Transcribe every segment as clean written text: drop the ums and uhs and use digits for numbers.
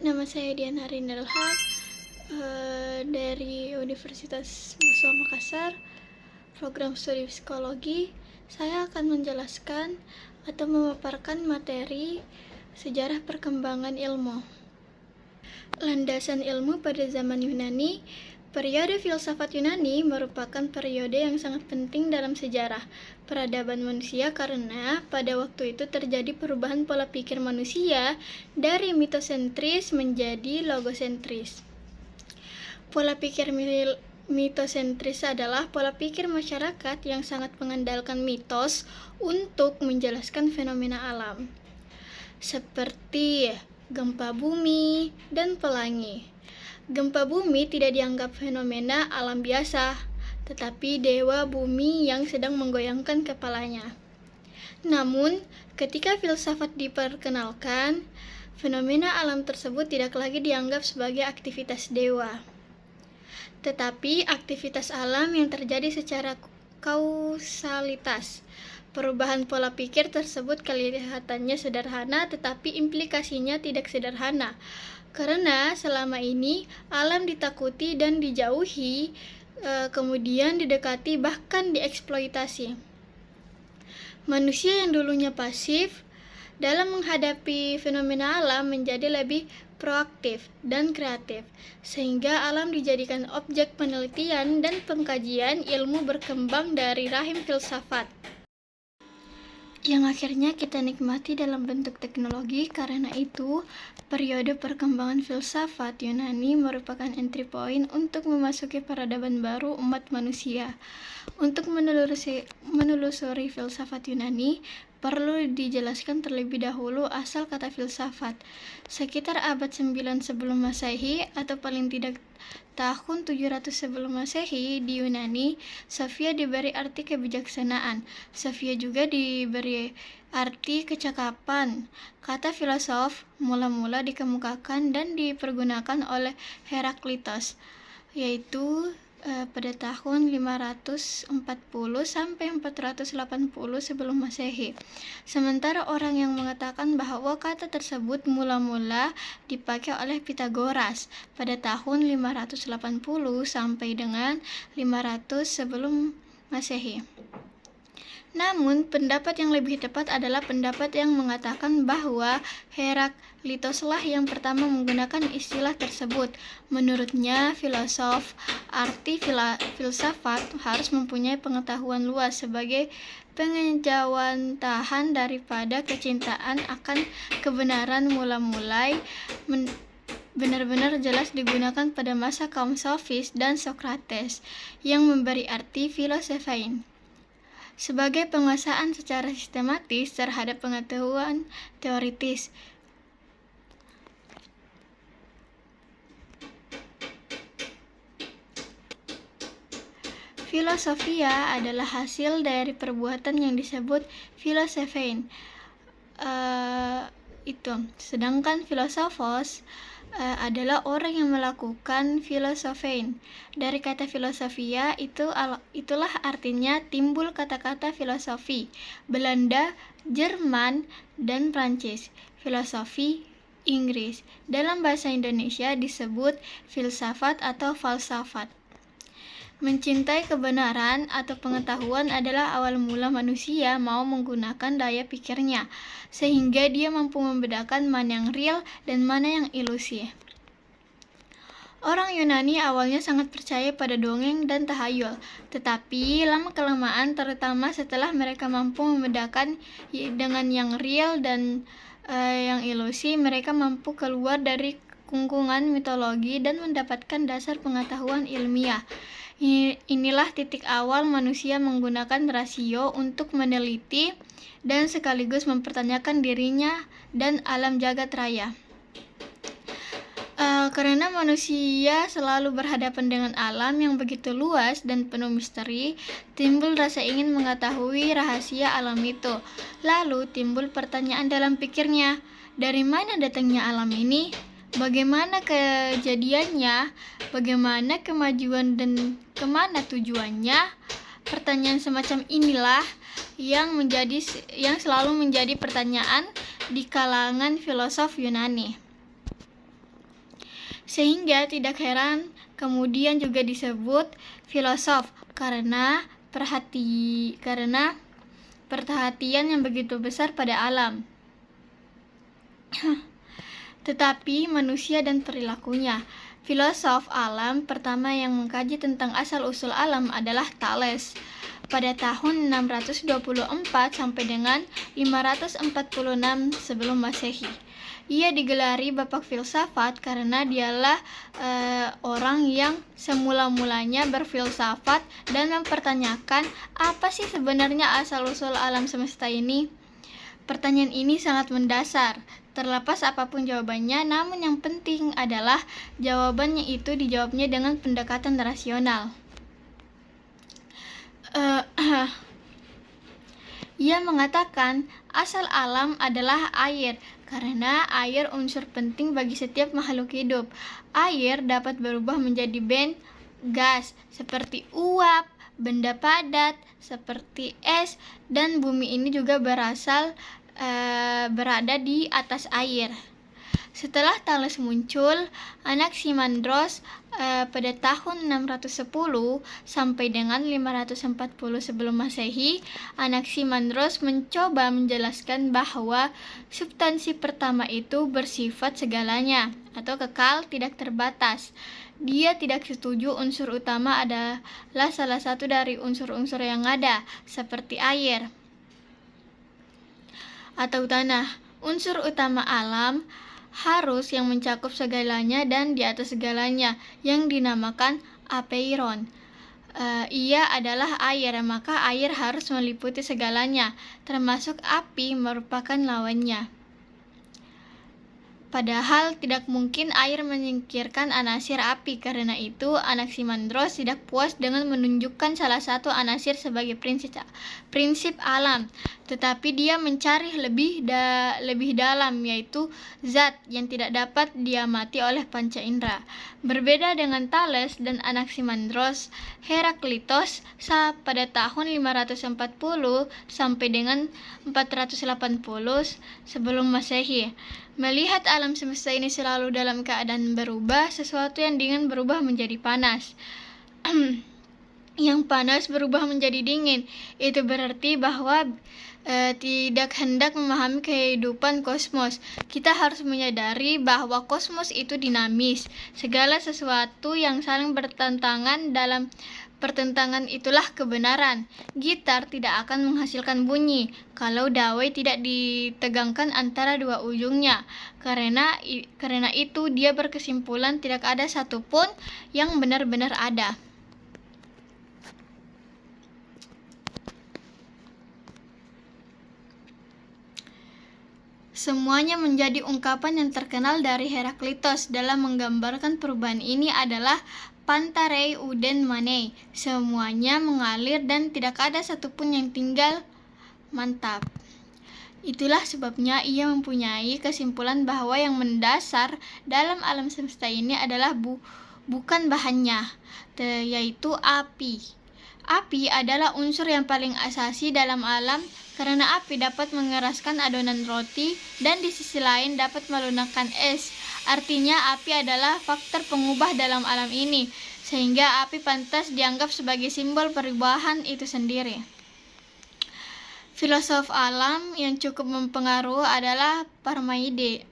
Nama saya Diana Rindal Haq dari Universitas Mahasiswa Makassar, program studi psikologi. Saya akan menjelaskan atau memaparkan materi sejarah perkembangan ilmu. Landasan ilmu pada zaman Yunani. Periode filsafat Yunani merupakan periode yang sangat penting dalam sejarah peradaban manusia karena pada waktu itu terjadi perubahan pola pikir manusia dari mitosentris menjadi logosentris. Pola pikir mitosentris adalah pola pikir masyarakat yang sangat mengandalkan mitos untuk menjelaskan fenomena alam, seperti gempa bumi dan pelangi. Gempa bumi tidak dianggap fenomena alam biasa, tetapi dewa bumi yang sedang menggoyangkan kepalanya. Namun, ketika filsafat diperkenalkan, fenomena alam tersebut tidak lagi dianggap sebagai aktivitas dewa, tetapi aktivitas alam yang terjadi secara kausalitas. Perubahan pola pikir tersebut kelihatannya sederhana, tetapi implikasinya tidak sederhana. Karena selama ini alam ditakuti dan dijauhi, kemudian didekati bahkan dieksploitasi. Manusia yang dulunya pasif dalam menghadapi fenomena alam menjadi lebih proaktif dan kreatif, sehingga alam dijadikan objek penelitian dan pengkajian ilmu berkembang dari rahim filsafat, yang akhirnya kita nikmati dalam bentuk teknologi. Karena itu, periode perkembangan filsafat Yunani merupakan entry point untuk memasuki peradaban baru umat manusia. Untuk menelusuri filsafat Yunani, perlu dijelaskan terlebih dahulu asal kata filsafat. Sekitar abad 9 sebelum Masehi atau paling tidak tahun 700 sebelum Masehi di Yunani, Sophia diberi arti kebijaksanaan. Sophia juga diberi arti kecakapan. Kata filosof mula-mula dikemukakan dan dipergunakan oleh Heraklitos, yaitu pada tahun 540 sampai 480 sebelum Masehi. Sementara orang yang mengatakan bahwa kata tersebut mula-mula dipakai oleh Pitagoras pada tahun 580 sampai dengan 500 sebelum Masehi. Namun, pendapat yang lebih tepat adalah pendapat yang mengatakan bahwa Heraklitoslah yang pertama menggunakan istilah tersebut. Menurutnya, filosof arti filsafat harus mempunyai pengetahuan luas sebagai pengejawantahan daripada kecintaan akan kebenaran mula-mulai benar-benar jelas digunakan pada masa kaum sofis dan Sokrates yang memberi arti filosofein sebagai penguasaan secara sistematis terhadap pengetahuan teoritis. Filosofia adalah hasil dari perbuatan yang disebut filosofein. Sedangkan filosofos adalah orang yang melakukan filosofein. Dari kata filosofia itulah artinya timbul kata-kata filosofi, Belanda, Jerman, dan Prancis. Filosofi Inggris. Dalam bahasa Indonesia disebut filsafat atau falsafat. Mencintai kebenaran atau pengetahuan adalah awal mula manusia mau menggunakan daya pikirnya, sehingga dia mampu membedakan mana yang real dan mana yang ilusi. Orang Yunani awalnya sangat percaya pada dongeng dan tahayul, tetapi lama-kelamaan, terutama setelah mereka mampu membedakan dengan yang real dan yang ilusi, mereka mampu keluar dari kungkungan mitologi dan mendapatkan dasar pengetahuan ilmiah. Inilah titik awal manusia menggunakan rasio untuk meneliti dan sekaligus mempertanyakan dirinya dan alam jagat raya. Karena manusia selalu berhadapan dengan alam yang begitu luas dan penuh misteri, timbul rasa ingin mengetahui rahasia alam itu. Lalu timbul pertanyaan dalam pikirnya, dari mana datangnya alam ini? Bagaimana kejadiannya? Bagaimana kemajuan dan kemana tujuannya? Pertanyaan semacam inilah yang selalu menjadi pertanyaan di kalangan filosof Yunani. Sehingga tidak heran kemudian juga disebut filosof karena perhatian yang begitu besar pada alam. Tetapi manusia dan perilakunya. Filosof alam pertama yang mengkaji tentang asal-usul alam adalah Thales. Pada tahun 624 sampai dengan 546 sebelum Masehi. Ia digelari Bapak Filsafat karena dialah orang yang semula-mulanya berfilsafat dan mempertanyakan apa sih sebenarnya asal-usul alam semesta ini. Pertanyaan ini sangat mendasar. Terlepas apapun jawabannya, namun yang penting adalah jawabannya itu dijawabnya dengan pendekatan rasional. Ia mengatakan asal alam adalah air, karena air unsur penting bagi setiap makhluk hidup. Air dapat berubah menjadi gas, seperti uap, benda padat, seperti es, dan bumi ini juga berada di atas air. Setelah Thales muncul, Anaximandros pada tahun 610 sampai dengan 540 sebelum Masehi, Anaximandros mencoba menjelaskan bahwa substansi pertama itu bersifat segalanya atau kekal, tidak terbatas. Dia tidak setuju unsur utama adalah salah satu dari unsur-unsur yang ada, seperti air atau tanah. Unsur utama alam harus yang mencakup segalanya dan di atas segalanya, yang dinamakan apeiron. Ia adalah air, maka air harus meliputi segalanya, termasuk api merupakan lawannya. Padahal tidak mungkin air menyingkirkan anasir api. Karena itu Anaximandros tidak puas dengan menunjukkan salah satu anasir sebagai prinsip alam, tetapi dia mencari lebih dalam, yaitu zat yang tidak dapat diamati oleh panca indera. Berbeda dengan Thales dan Anaximandros, Heraklitos pada tahun 540 sampai dengan 480 sebelum Masehi melihat alam semesta ini selalu dalam keadaan berubah. Sesuatu yang dingin berubah menjadi panas. Yang panas berubah menjadi dingin. Itu berarti bahwa tidak hendak memahami kehidupan kosmos. Kita harus menyadari bahwa kosmos itu dinamis. Segala sesuatu yang saling bertentangan, dalam pertentangan itulah kebenaran. Gitar tidak akan menghasilkan bunyi kalau dawai tidak ditegangkan antara dua ujungnya. Karena itu dia berkesimpulan tidak ada satupun yang benar-benar ada. Semuanya menjadi ungkapan yang terkenal dari Heraklitos dalam menggambarkan perubahan ini adalah Pantarei Uden Manei. Semuanya mengalir dan tidak ada satupun yang tinggal. Mantap. Itulah sebabnya ia mempunyai kesimpulan bahwa yang mendasar dalam alam semesta ini adalah bukan bahannya, yaitu api. Api adalah unsur yang paling asasi dalam alam karena api dapat mengeraskan adonan roti dan di sisi lain dapat melunakkan es. Artinya api adalah faktor pengubah dalam alam ini, sehingga api pantas dianggap sebagai simbol perubahan itu sendiri. Filosof alam yang cukup mempengaruhi adalah Parmenides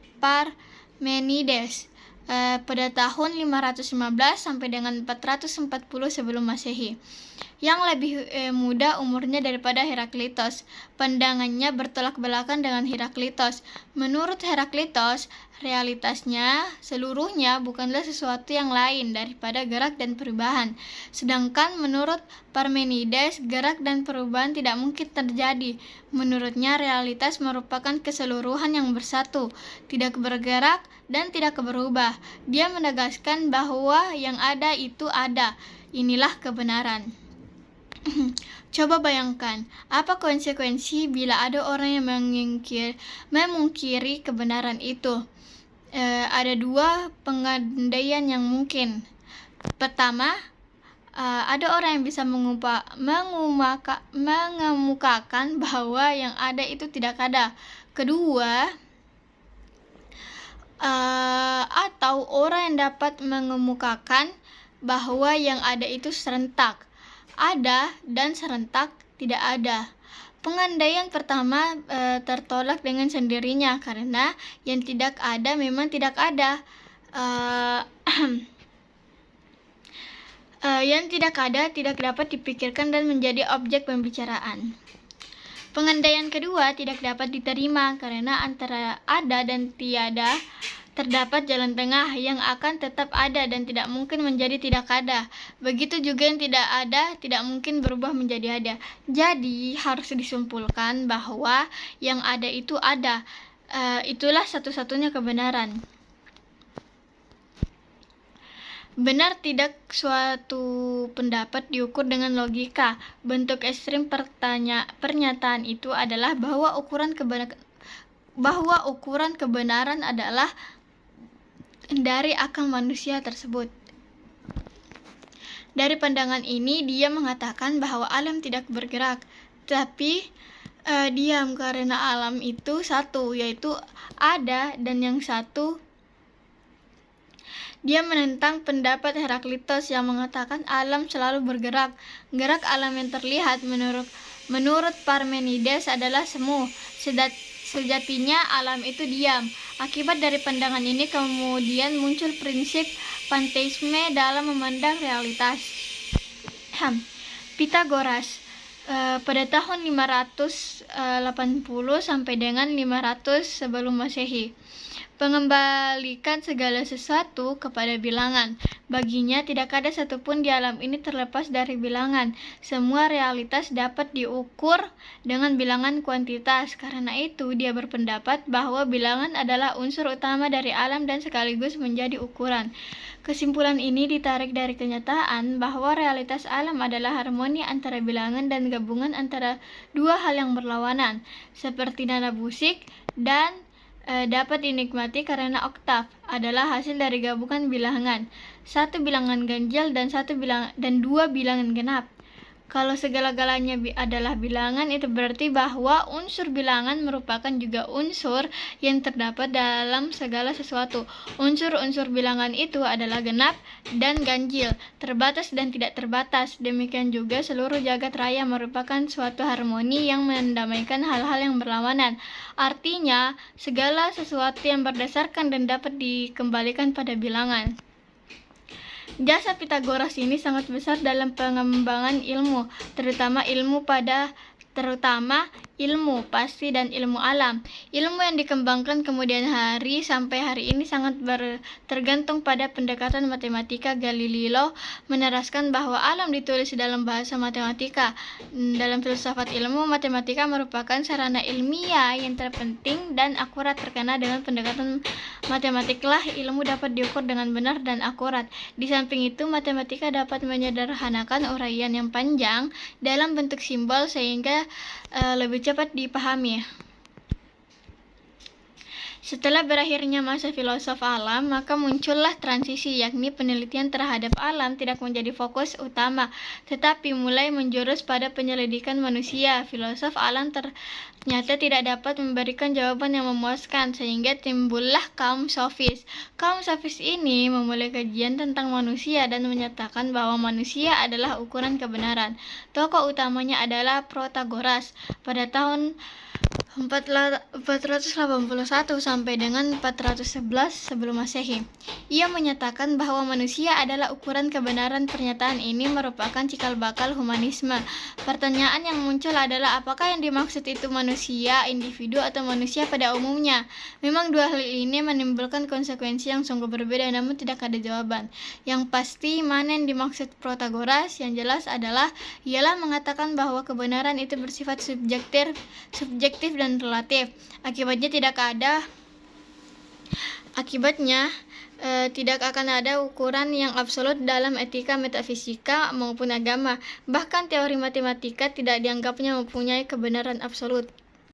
pada tahun 515 sampai dengan 440 sebelum Masehi. Yang lebih muda umurnya daripada Heraklitos. Pandangannya bertolak belakang dengan Heraklitos. Menurut Heraklitos, realitasnya seluruhnya bukanlah sesuatu yang lain daripada gerak dan perubahan. Sedangkan menurut Parmenides, gerak dan perubahan tidak mungkin terjadi. Menurutnya, realitas merupakan keseluruhan yang bersatu, tidak bergerak dan tidak berubah. Dia menegaskan bahwa yang ada itu ada. Inilah kebenaran. Coba bayangkan, apa konsekuensi bila ada orang yang memungkiri kebenaran itu? Ada dua pengandaian yang mungkin. Pertama, ada orang yang bisa mengemukakan bahwa yang ada itu tidak ada. Kedua, atau atau orang yang dapat mengemukakan bahwa yang ada itu serentak, ada dan serentak tidak ada. Pengandaian pertama tertolak dengan sendirinya karena yang tidak ada memang tidak ada. Yang tidak ada tidak dapat dipikirkan dan menjadi objek pembicaraan. Pengandaian kedua tidak dapat diterima karena antara ada dan tiada terdapat jalan tengah yang akan tetap ada dan tidak mungkin menjadi tidak ada. Begitu juga yang tidak ada tidak mungkin berubah menjadi ada. Jadi harus disimpulkan bahwa yang ada itu ada. Itulah satu-satunya kebenaran. Benar tidak suatu pendapat diukur dengan logika. Bentuk ekstrim pernyataan itu adalah bahwa ukuran kebenaran adalah dari akal manusia tersebut. Dari pandangan ini, dia mengatakan bahwa alam tidak bergerak, tapi diam karena alam itu satu, yaitu ada, dan yang satu. Dia menentang pendapat Heraklitos yang mengatakan alam selalu bergerak. Gerak alam yang terlihat menurut Parmenides adalah semu. Sejatinya alam itu diam. Akibat dari pandangan ini kemudian muncul prinsip panteisme dalam memandang realitas. Pitagoras pada tahun 580 sampai dengan 500 sebelum Masehi mengembalikan segala sesuatu kepada bilangan. Baginya tidak ada satupun di alam ini terlepas dari bilangan. Semua realitas dapat diukur dengan bilangan kuantitas. Karena itu dia berpendapat bahwa bilangan adalah unsur utama dari alam dan sekaligus menjadi ukuran. Kesimpulan ini ditarik dari kenyataan bahwa realitas alam adalah harmoni antara bilangan dan gabungan antara dua hal yang berlawanan, seperti nada musik dan dapat dinikmati karena oktav adalah hasil dari gabungan bilangan, satu bilangan ganjil dan dua bilangan genap. Kalau segala-galanya adalah bilangan, itu berarti bahwa unsur bilangan merupakan juga unsur yang terdapat dalam segala sesuatu. Unsur-unsur bilangan itu adalah genap dan ganjil, terbatas dan tidak terbatas. Demikian juga seluruh jagat raya merupakan suatu harmoni yang mendamaikan hal-hal yang berlawanan. Artinya, segala sesuatu yang berdasarkan dan dapat dikembalikan pada bilangan. Jasa Pitagoras ini sangat besar dalam pengembangan ilmu, terutama ilmu pasti dan ilmu alam. Ilmu yang dikembangkan kemudian hari sampai hari ini sangat tergantung pada pendekatan matematika. Galileo meneraskan bahwa alam ditulis dalam bahasa matematika. Dalam filsafat ilmu, matematika merupakan sarana ilmiah yang terpenting dan akurat. Terkena dengan pendekatan matematiklah ilmu dapat diukur dengan benar dan akurat. Di samping itu, matematika dapat menyederhanakan uraian yang panjang dalam bentuk simbol sehingga lebih cepat dipahami. Setelah berakhirnya masa filosof alam, maka muncullah transisi, yakni penelitian terhadap alam tidak menjadi fokus utama, tetapi mulai menjurus pada penyelidikan manusia. Filosof alam ternyata tidak dapat memberikan jawaban yang memuaskan, sehingga timbullah kaum sofis. Kaum sofis ini memulai kajian tentang manusia dan menyatakan bahwa manusia adalah ukuran kebenaran. Tokoh utamanya adalah Protagoras pada tahun 481 sampai dengan 411 sebelum Masehi. Ia menyatakan bahwa manusia adalah ukuran kebenaran. Pernyataan ini merupakan cikal bakal humanisme. Pertanyaan yang muncul adalah apakah yang dimaksud itu manusia, individu, atau manusia pada umumnya? Memang dua hal ini menimbulkan konsekuensi yang sungguh berbeda, namun tidak ada jawaban. Yang pasti, mana yang dimaksud Protagoras? Yang jelas adalah ialah mengatakan bahwa kebenaran itu bersifat subjektif dan relatif. Akibatnya tidak akan ada ukuran yang absolut dalam etika, metafisika, maupun agama. Bahkan teori matematika tidak dianggapnya mempunyai kebenaran absolut.